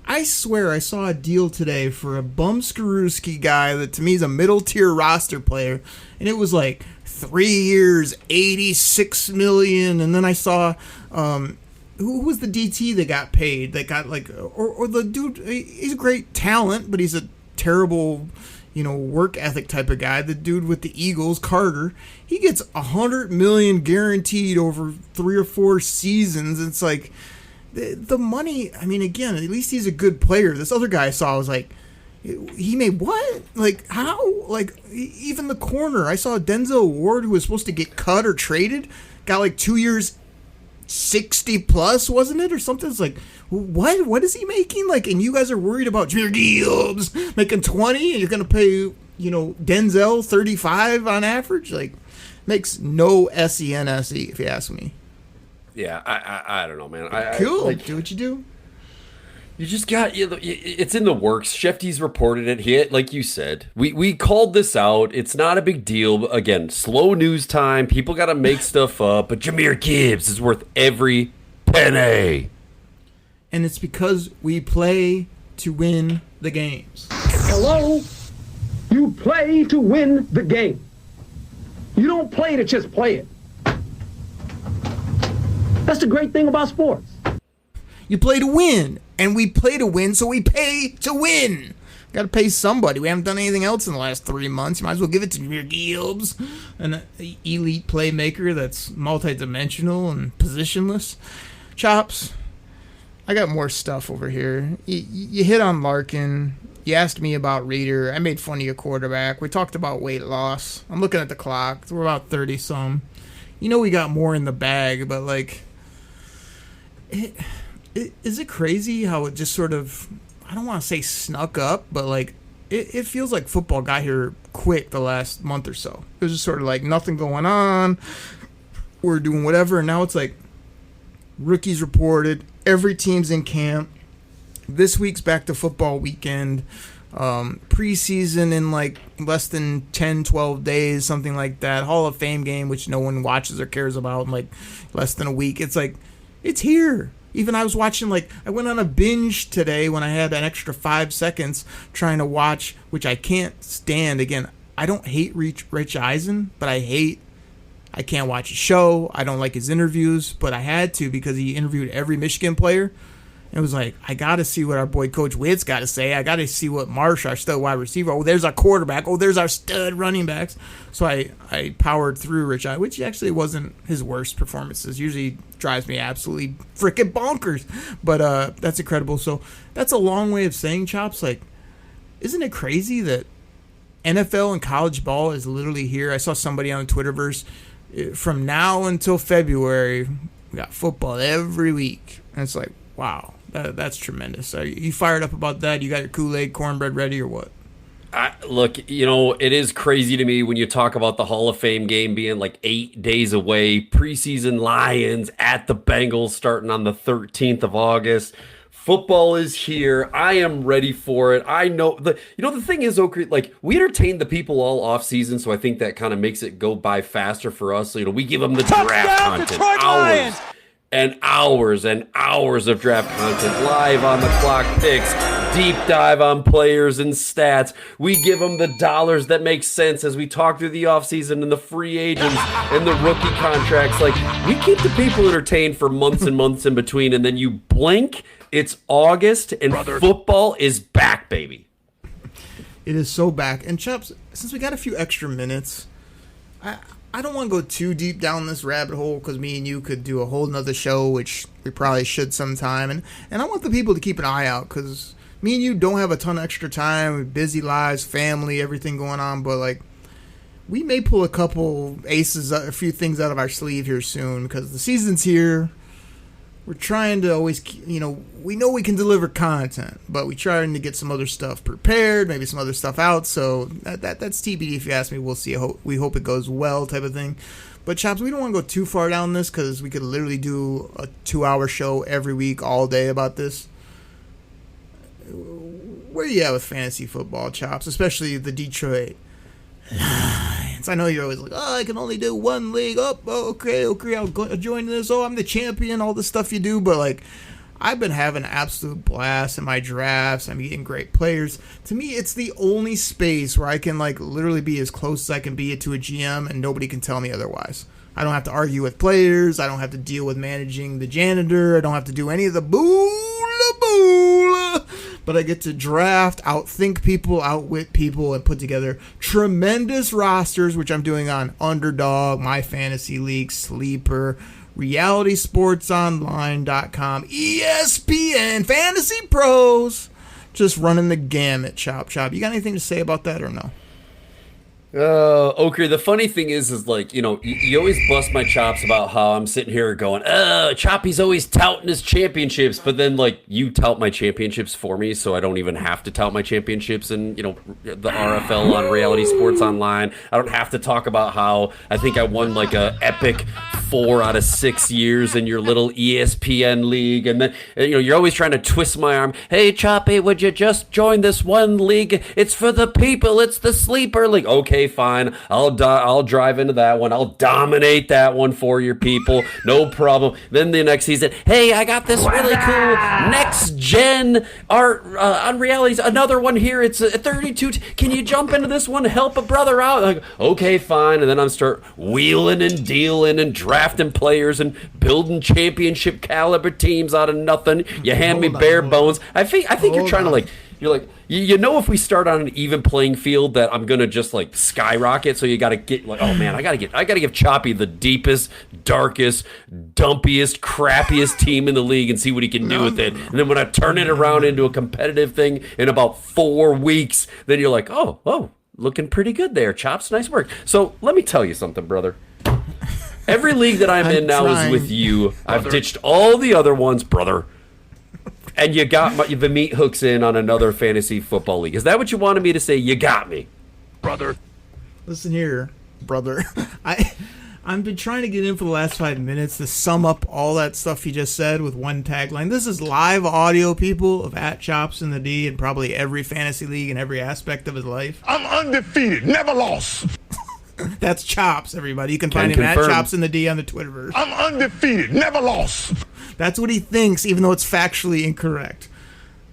I swear I saw a deal today for a bum-screwski guy that to me is a middle-tier roster player, and it was like 3 years, $86 million. And then I saw who was the DT that got paid? That got like, or the dude. He's a great talent, but he's a terrible, work ethic type of guy. The dude with the Eagles, Carter, he gets $100 million guaranteed over 3 or 4 seasons. It's like the money. I mean, again, at least he's a good player. This other guy I saw was like, he made what? Like, how? Like, even the corner. I saw Denzel Ward, who was supposed to get cut or traded, got like 2 years, 60 plus, wasn't it, or something? It's like, what is he making? Like, and you guys are worried about Jahmyr Gibbs making 20, and you're gonna pay Denzel 35 on average? Like, makes no sense if you ask me.
Yeah, I don't know, man.
Cool. Do what you do.
You just got, it's in the works. Shefty's reported it. Like you said, we called this out. It's not a big deal. Again, slow news time. People got to make stuff up. But Jahmyr Gibbs is worth every penny.
And it's because we play to win the games.
Hello? You play to win the game. You don't play to just play it. That's the great thing about sports.
You play to win, and we play to win, so we pay to win. Got to pay somebody. We haven't done anything else in the last 3 months. You might as well give it to Jahmyr Gibbs, an elite playmaker that's multidimensional and positionless. Chops, I got more stuff over here. You hit on Larkin. You asked me about Reader. I made fun of your quarterback. We talked about weight loss. I'm looking at the clock. We're about 30-some. We got more in the bag, but, like, is it crazy how it just sort of, I don't want to say snuck up, but like it feels like football got here quick the last month or so. It was just sort of like nothing going on. We're doing whatever, and now it's like rookies reported. Every team's in camp. This week's back to football weekend. Preseason in like less than 10, 12 days, something like that. Hall of Fame game, which no one watches or cares about in like less than a week. It's like, it's here. Even I was watching, like, I went on a binge today when I had an extra 5 seconds trying to watch, which I can't stand. Again, I don't hate Rich Eisen, but I can't watch his show. I don't like his interviews, but I had to because he interviewed every Michigan player. It was like, I got to see what our boy Coach Witt's got to say. I got to see what Marsh, our stud wide receiver. Oh, there's our quarterback. Oh, there's our stud running backs. So I powered through Rich Eisen, which actually wasn't his worst performances. Usually drives me absolutely freaking bonkers. But that's incredible. So that's a long way of saying, Chops, like, isn't it crazy that NFL and college ball is literally here? I saw somebody on the Twitterverse, from now until February, we got football every week. And it's like, wow. That's tremendous. Are you fired up about that? You got your Kool-Aid cornbread ready or what?
Look, it is crazy to me when you talk about the Hall of Fame game being like 8 days away. Preseason Lions at the Bengals starting on the 13th of August. Football is here. I am ready for it. I know the thing is, Okrie, like, we entertain the people all off season, so I think that kind of makes it go by faster for us. So, we give them the draft content,
Detroit Lions!
And hours of draft content, live on the clock picks, deep dive on players and stats. We give them the dollars that make sense as we talk through the offseason and the free agents and the rookie contracts. Like, we keep the people entertained for months and months in between, and then you blink, it's August, and football is back, baby.
It is so back. And Chops, since we got a few extra minutes, I don't want to go too deep down this rabbit hole because me and you could do a whole nother show, which we probably should sometime. And I want the people to keep an eye out because me and you don't have a ton of extra time, busy lives, family, everything going on. But, like, we may pull a couple aces, a few things out of our sleeve here soon because the season's here. we're trying to always, we know we can deliver content, but we trying to get some other stuff prepared, maybe some other stuff out. So that's TBD if you ask me. We'll see. We hope it goes well, type of thing. But Chops, we don't want to go too far down this because we could literally do a 2-hour show every week, all day about this. Where you at with fantasy football, Chops? Especially the Detroit Lions. I know you're always like, I can only do one league. Okay, I'll join this. I'm the champion. All the stuff you do, but like, I've been having an absolute blast in my drafts. I'm getting great players. To me, it's the only space where I can like literally be as close as I can be to a GM, and nobody can tell me otherwise. I don't have to argue with players. I don't have to deal with managing the janitor. I don't have to do any of the boola. But I get to draft, outthink people, outwit people, and put together tremendous rosters, which I'm doing on Underdog, My Fantasy League, Sleeper, RealitySportsOnline.com, ESPN, Fantasy Pros. Just running the gamut, Chop. You got anything to say about that or no?
Okrie, the funny thing is like, you always bust my chops about how I'm sitting here going, Choppy's always touting his championships, but then like you tout my championships for me, so I don't even have to tout my championships in, the RFL on Reality Sports Online. I don't have to talk about how I think I won like a epic 4 out of 6 years in your little ESPN league, and then you're always trying to twist my arm. Hey Choppy, would you just join this one league? It's for the people. It's the sleeper league. Okay, fine. I'll drive into that one. I'll dominate that one for your people. No problem. Then the next season, hey, I got this really cool next gen art on realities. Another one here. It's a 32. Can you jump into this one? Help a brother out. Like, okay, fine. And then I'm start wheeling and dealing and drafting players and building championship caliber teams out of nothing. You hand me bare bones. I think you're trying to like. You're like, if we start on an even playing field that I'm gonna just like skyrocket. So you got to get like, oh man, I gotta give Choppy the deepest, darkest, dumpiest, crappiest team in the league and see what he can do with it. And then when I turn it around into a competitive thing in about 4 weeks, then you're like, oh, looking pretty good there, Chops. Nice work. So let me tell you something, brother. Every league that I'm in now is with you. Brother. I've ditched all the other ones, brother. And you got the meat hooks in on another fantasy football league. Is that what you wanted me to say? You got me, brother.
Listen here, brother. I've been trying to get in for the last 5 minutes to sum up all that stuff he just said with one tagline. This is live audio, people, of @Chops in the D in probably every fantasy league and every aspect of his life.
I'm undefeated, never lost.
That's Chops, everybody. You can find him @Chops in the D on the Twitterverse.
I'm undefeated, never lost.
That's what he thinks, even though it's factually incorrect.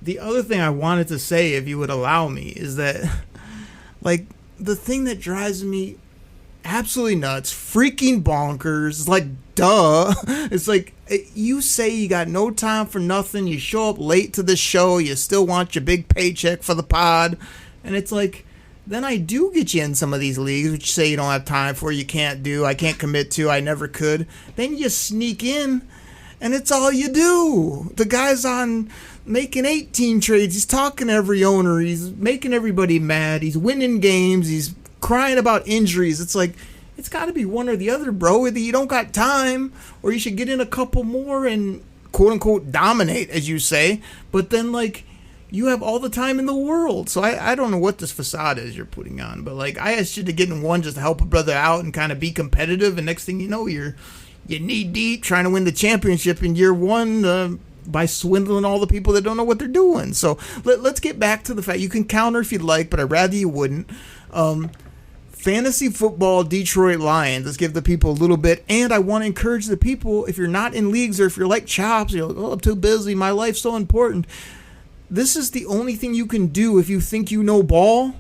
The other thing I wanted to say, if you would allow me, is that, like, the thing that drives me absolutely nuts, freaking bonkers, like, duh. It's like, you say you got no time for nothing, you show up late to the show, you still want your big paycheck for the pod, and it's like, then I do get you in some of these leagues, which you say you don't have time for, you can't do, I can't commit to, I never could. Then you sneak in, and it's all you do. The guy's on making 18 trades. He's talking to every owner. He's making everybody mad. He's winning games. He's crying about injuries. It's like, it's got to be one or the other, bro. Either you don't got time, or you should get in a couple more and quote-unquote dominate, as you say. But then, like, you have all the time in the world. So I don't know what this facade is you're putting on. But, like, I asked you to get in one just to help a brother out and kind of be competitive. And next thing you know, you're knee deep trying to win the championship in year one by swindling all the people that don't know what they're doing. So let's get back to the fact you can counter if you'd like, but I'd rather you wouldn't. Fantasy football Detroit Lions. Let's give the people a little bit. And I want to encourage the people, if you're not in leagues or if you're like Chops, you're like, I'm too busy, my life's so important. This is the only thing you can do if you think you know ball,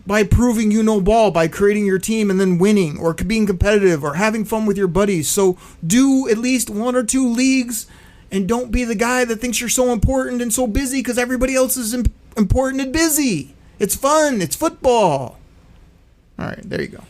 by proving you know ball, by creating your team and then winning or being competitive or having fun with your buddies. So do at least 1 or 2 leagues and don't be the guy that thinks you're so important and so busy because everybody else is important and busy. It's fun. It's football. All right, there you go.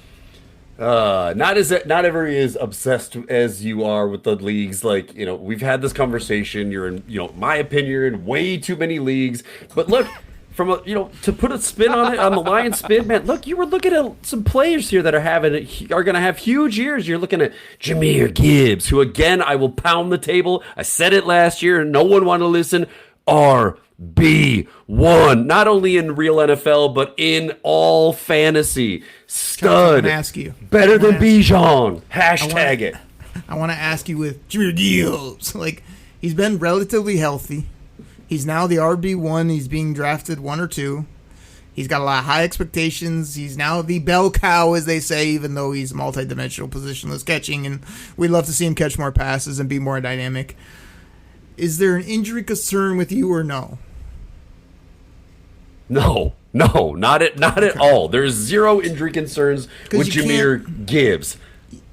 Not everybody is obsessed as you are with the leagues. Like, we've had this conversation. You're in, my opinion, you're in way too many leagues. But look, from a, to put a spin on it, on the Lions spin, man, look, you were looking at some players here that are going to have huge years. You're looking at Jahmyr Gibbs, who, again, I will pound the table. I said it last year and no one wanted to listen. RB1, not only in real NFL, but in all fantasy. Stud.
Ask you.
Better than Bijan. Hashtag it.
I want to ask you with Jahmyr Gibbs. Like, he's been relatively healthy. He's now the RB1. He's being drafted 1 or 2. He's got a lot of high expectations. He's now the bell cow, as they say, even though he's multi-dimensional positionless catching, and we'd love to see him catch more passes and be more dynamic. Is there an injury concern with you or no?
No, not at all. There's zero injury concerns with Jahmyr Gibbs.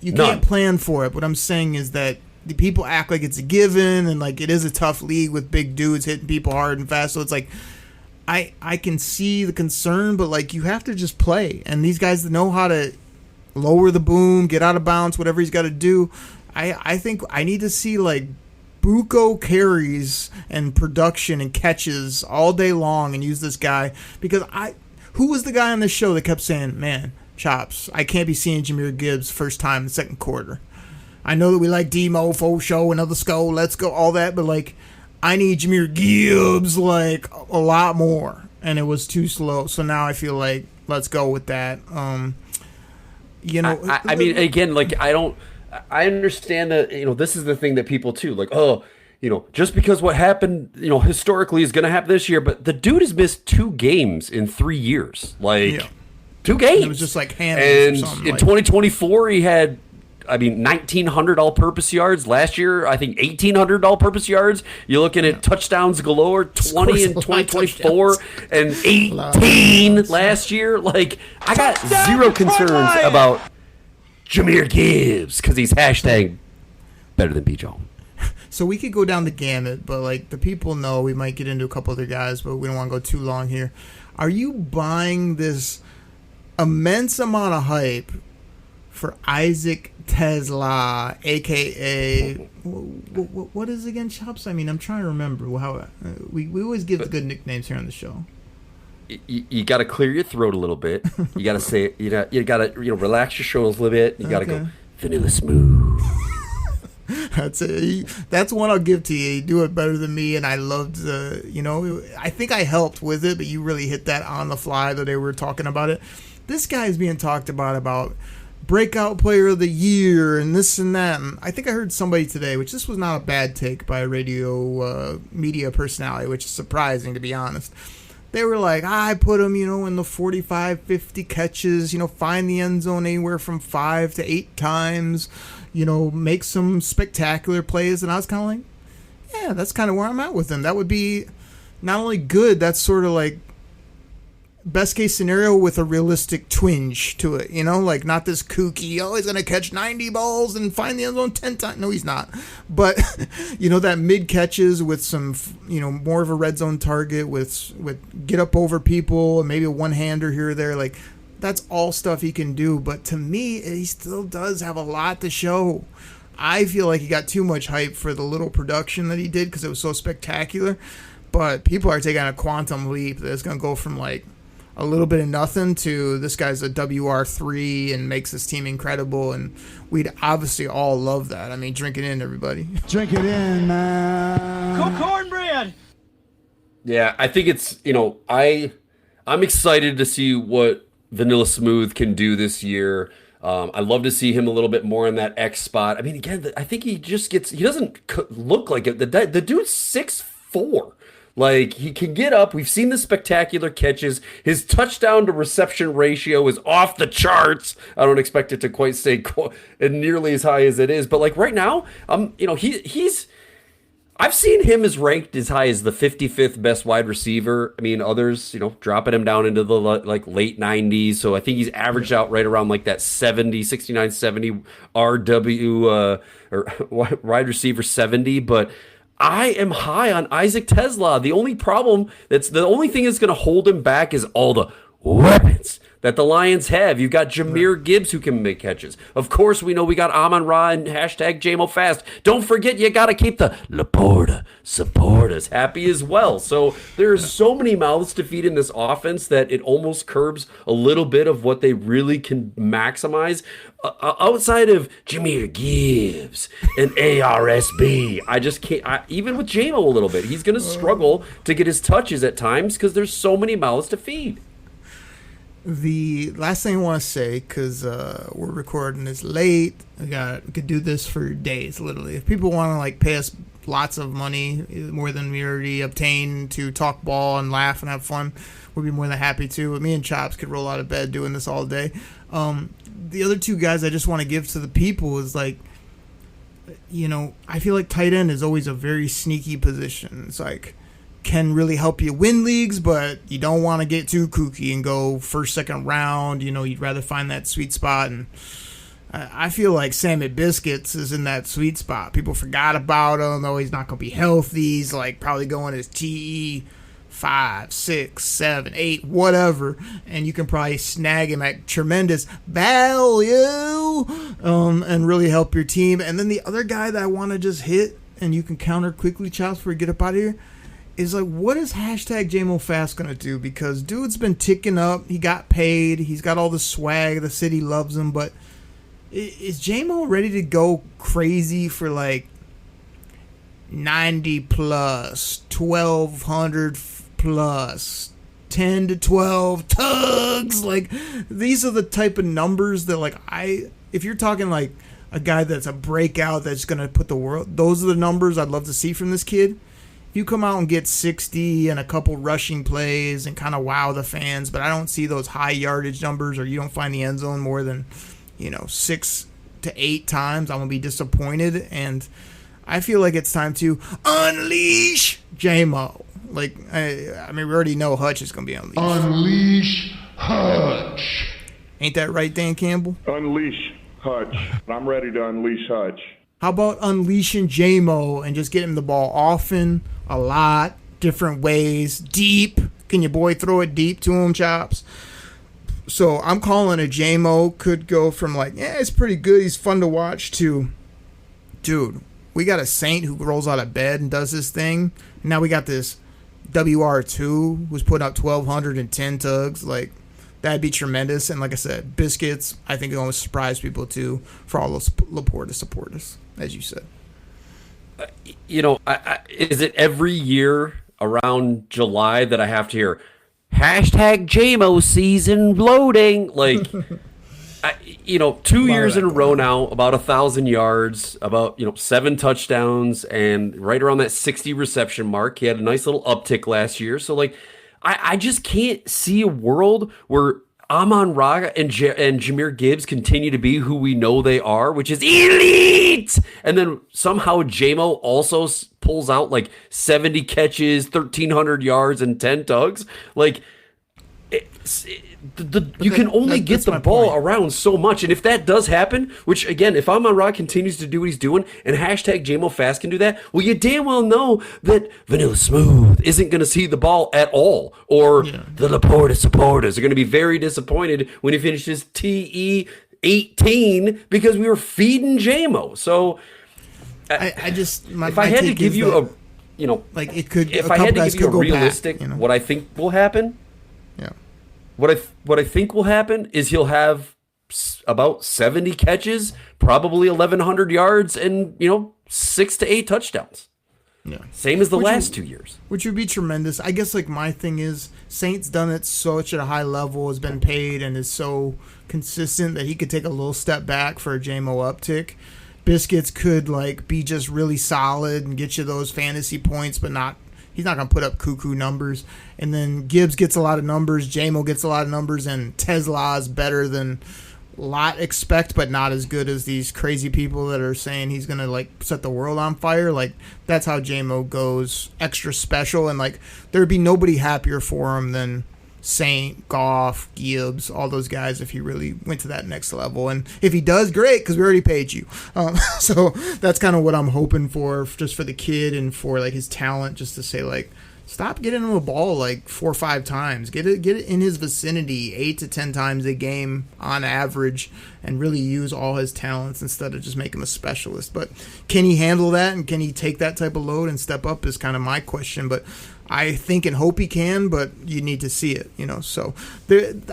You can't plan for it. What I'm saying is that the people act like it's a given, and like it is a tough league with big dudes hitting people hard and fast. So it's like I can see the concern, but like you have to just play. And these guys know how to lower the boom, get out of bounds, whatever he's got to do. I think I need to see like buco carries and production and catches all day long and use this guy, because who was the guy on this show that kept saying, man, Chops, I can't be seeing Jahmyr Gibbs first time in the second quarter. I know that we like Demo, Faux Show, Another Skull, Let's Go, all that, but like I need Jahmyr Gibbs like a lot more, and it was too slow. So now I feel like let's go with that. I mean, again, like
I understand that, this is the thing that people too, like, just because what happened, historically is going to happen this year, but the dude has missed 2 games in 3 years. Like, 2 games.
It was just like
and
or something.
In 2024, he had, 1,900 all-purpose yards. Last year, I think 1,800 all-purpose yards. You're looking at touchdowns galore, 20 in 2024 and 18 last year. Like, I got zero concerns about Jahmyr Gibbs because he's hashtag better than Bijan.
So we could go down the gamut, but like the people know, we might get into a couple other guys, but we don't want to go too long here. Are you buying this immense amount of hype for Isaac Tesla, a.k.a. what is it again, Chops? I mean, I'm trying to remember how we always give the good nicknames here on the show.
You got to clear your throat a little bit. You got to say, you got to relax your shoulders a little bit. You got to go vanilla smooth.
That's it. That's one I'll give to you. You do it better than me, and I loved I think I helped with it, but you really hit that on the fly the day we were talking about it. This guy's being talked about breakout player of the year and this and that. And I think I heard somebody today, which this was not a bad take by a radio media personality, which is surprising to be honest. They were like, I put him, in the 45, 50 catches, find the end zone anywhere from 5 to 8 times, make some spectacular plays. And I was kind of like, yeah, that's kind of where I'm at with him. That would be not only good, that's sort of like best case scenario with a realistic twinge to it, like not this kooky, he's going to catch 90 balls and find the end zone 10 times. No, he's not. But, that mid catches with some, more of a red zone target with get up over people and maybe a one-hander here or there. Like, that's all stuff he can do. But to me, he still does have a lot to show. I feel like he got too much hype for the little production that he did because it was so spectacular. But people are taking a quantum leap that's going to go from like a little bit of nothing to this guy's a WR3 and makes this team incredible, and we'd obviously all love that. I mean, drink it in, everybody.
Drink it in, man.
Cook cornbread.
Yeah, I think it's, I'm excited to see what Vanilla Smooth can do this year. I love to see him a little bit more in that X spot. I mean, again, I think he doesn't look like it. The dude's 6'4". Like, he can get up. We've seen the spectacular catches. His touchdown to reception ratio is off the charts. I don't expect it to quite stay nearly as high as it is. But, like, right now, he's I've seen him as ranked as high as the 55th best wide receiver. I mean, others, dropping him down into the, like, late 90s. So I think he's averaged out right around, like, that 69, 70 RW or wide receiver 70. But I am high on Isaac Tesla. The only thing that's going to hold him back is all the weapons that the Lions have. You've got Jahmyr Gibbs who can make catches. Of course, we know we got Amon-Ra and hashtag JMOFast. Don't forget, you got to keep the Laporta supporters happy as well. So there's so many mouths to feed in this offense that it almost curbs a little bit of what they really can maximize. Outside of Jahmyr Gibbs and ARSB, I just can't. Even with JMO a little bit, he's going to struggle to get his touches at times because there's so many mouths to feed.
The last thing I want to say, because we're recording this late, we could do this for days, literally. If people want to like pay us lots of money, more than we already obtain, to talk ball and laugh and have fun, we'd be more than happy to. But me and Chops could roll out of bed doing this all day. The other two guys I just want to give to the people is like, I feel like tight end is always a very sneaky position. It's like, can really help you win leagues, but you don't want to get too kooky and go first, second round. You'd rather find that sweet spot. And I feel like Sammy Biscuits is in that sweet spot. People forgot about him, though he's not going to be healthy. He's like probably going his TE 5, 6, 7, 8, whatever. And you can probably snag him at tremendous value and really help your team. And then the other guy that I want to just hit, and you can counter quickly, Chops, before we get up out of here, is like, what is hashtag JMOFast going to do? Because dude's been ticking up. He got paid. He's got all the swag. The city loves him. But is JMO ready to go crazy for like 90 plus, 1,200 plus, 10 to 12 tugs? Like, these are the type of numbers that, like, if you're talking like a guy that's a breakout that's going to put the world, those are the numbers I'd love to see from this kid. You come out and get 60 and a couple rushing plays and kind of wow the fans, but I don't see those high yardage numbers, or you don't find the end zone more than 6 to 8 times, I'm going to be disappointed. And I feel like it's time to unleash JMO. Like, I mean, we already know Hutch is going to be unleashed.
Unleash Hutch.
Ain't that right, Dan Campbell?
Unleash Hutch. I'm ready to unleash Hutch.
How about unleashing JMO and just getting the ball often, a lot, different ways, deep? Can your boy throw it deep to him, Chops? So I'm calling a JMO could go from like, it's pretty good, he's fun to watch, to, dude, we got a Saint who rolls out of bed and does this thing. Now we got this WR2 who's putting up 1,210 tugs. Like, that'd be tremendous. And like I said, Biscuits, I think, going to surprise people too, for all those Laporta supporters, as you said.
Is it every year around July that I have to hear hashtag JMO season loading? Like, 2 years in a row now, about 1,000 yards, about 7 touchdowns, and right around that 60 reception mark. He had a nice little uptick last year. So like, I just can't see a world where Amon-Ra and Jahmyr Gibbs continue to be who we know they are, which is elite. And then somehow JMO also pulls out like 70 catches, 1,300 yards, and 10 tugs. Like, you can only get the ball around so much. And if that does happen, which again, if Amon-Ra continues to do what he's doing and hashtag JMOFast can do that, well, you damn well know that Vanilla Smooth isn't going to see the ball at all. Or the Laporta supporters are going to be very disappointed when he finishes TE 18 because we were feeding JMO. So if I had to give you
like, it could,
if I had to give you a realistic what I think will happen. What I think will happen is he'll have about 70 catches, probably 1,100 yards, and 6 to 8 touchdowns.
Yeah,
same as the last 2 years,
which would be tremendous. I guess like my thing is Saint's done it such at a high level, has been paid, and is so consistent that he could take a little step back for a JMO uptick. Biscuits could like be just really solid and get you those fantasy points, but not. He's not going to put up cuckoo numbers. And then Gibbs gets a lot of numbers. JMO gets a lot of numbers. And Tesla is better than a lot expect, but not as good as these crazy people that are saying he's going to, like, set the world on fire. Like, that's how JMO goes extra special. And, like, there would be nobody happier for him than Saint, Goff, Gibbs, all those guys if he really went to that next level. And if he does, great, because we already paid you. So that's kind of what I'm hoping for, just for the kid and for like his talent, just to say like stop getting him a ball like 4 or 5 times. Get it in his vicinity 8 to 10 times a game on average, and really use all his talents instead of just make him a specialist. But can he handle that, and can he take that type of load and step up is kind of my question. But I think and hope he can, but you need to see it, So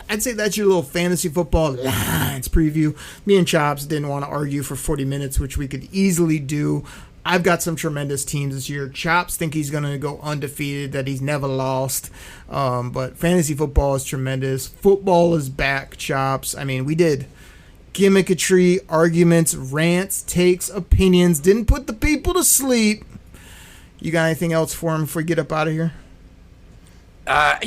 I'd say that's your little fantasy football Lions preview. Me and Chops didn't want to argue for 40 minutes, which we could easily do. I've got some tremendous teams this year. Chops think he's going to go undefeated, that he's never lost. But fantasy football is tremendous. Football is back, Chops. I mean, we did gimmickry, arguments, rants, takes, opinions. Didn't put the people to sleep. You got anything else for him before we get up out of here?
I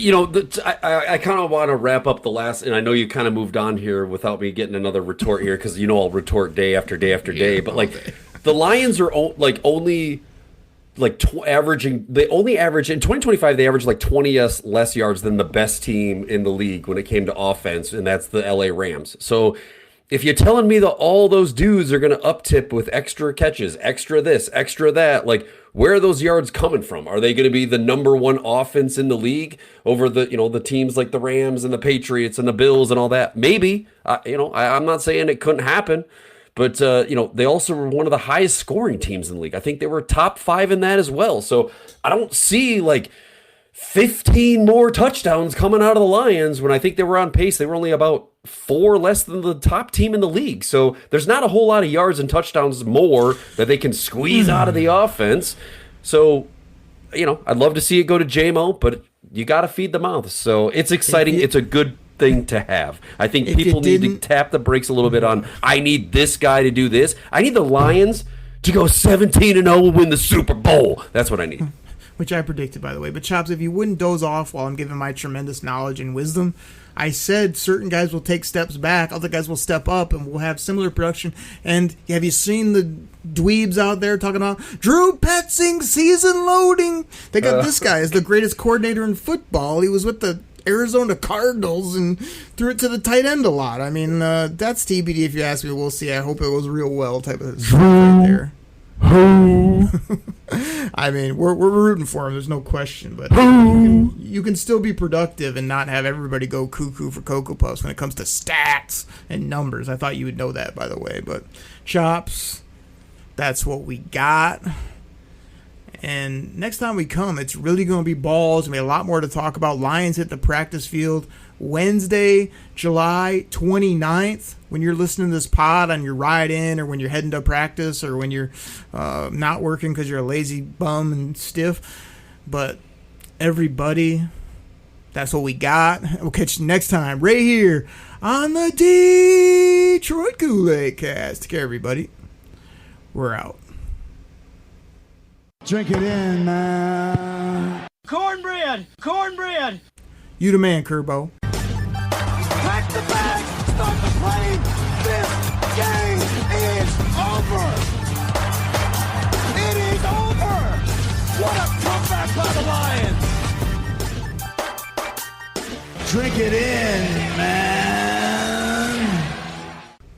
kind of want to wrap up the last, and I know you kind of moved on here without me getting another retort here, because I'll retort day after day after day. But the Lions are only averaging. They only average in 2025. They average 20 less yards than the best team in the league when it came to offense, and that's the LA Rams. So if you're telling me that all those dudes are going to up-tip with extra catches, extra this, extra that, where are those yards coming from? Are they going to be the number one offense in the league over the teams like the Rams and the Patriots and the Bills and all that? Maybe. I'm not saying it couldn't happen, but they also were one of the highest scoring teams in the league. I think they were top 5 in that as well. So I don't see 15 more touchdowns coming out of the Lions when I think they were on pace. They were only about 4 less than the top team in the league. So there's not a whole lot of yards and touchdowns more that they can squeeze out of the offense. So, I'd love to see it go to J-Mo, but you got to feed the mouth. So it's exciting. It's a good thing to have. I think people need to tap the brakes a little bit on, I need this guy to do this. I need the Lions to go 17-0 and win the Super Bowl. That's what I need.
Which I predicted, by the way. But Chops, if you wouldn't doze off while I'm giving my tremendous knowledge and wisdom, I said certain guys will take steps back, other guys will step up, and we'll have similar production. And have you seen the dweebs out there talking about Drew Petzing season loading? They got this guy as the greatest coordinator in football. He was with the Arizona Cardinals and threw it to the tight end a lot. I mean, that's TBD if you ask me. We'll see. I hope it goes real well type of stuff right there. I mean, we're rooting for him. There's no question, but you can still be productive and not have everybody go cuckoo for Cocoa Puffs when it comes to stats and numbers. I thought you would know that, by the way. But Chops, that's what we got. And next time we come, it's really going to be balls. There's going to be a lot more to talk about. Lions hit the practice field Wednesday, July 29th. When you're listening to this pod on your ride in, or when you're heading to practice, or when you're not working because you're a lazy bum and stiff. But everybody, that's what we got. We'll catch you next time right here on the Detroit Koolaid Cast. Take care, everybody. We're out.
Drink it in, man.
Cornbread! Cornbread!
You the man, Kerbo.
Pack the bag! Start the plane! This game is over! It is over! What a comeback by the Lions!
Drink it in.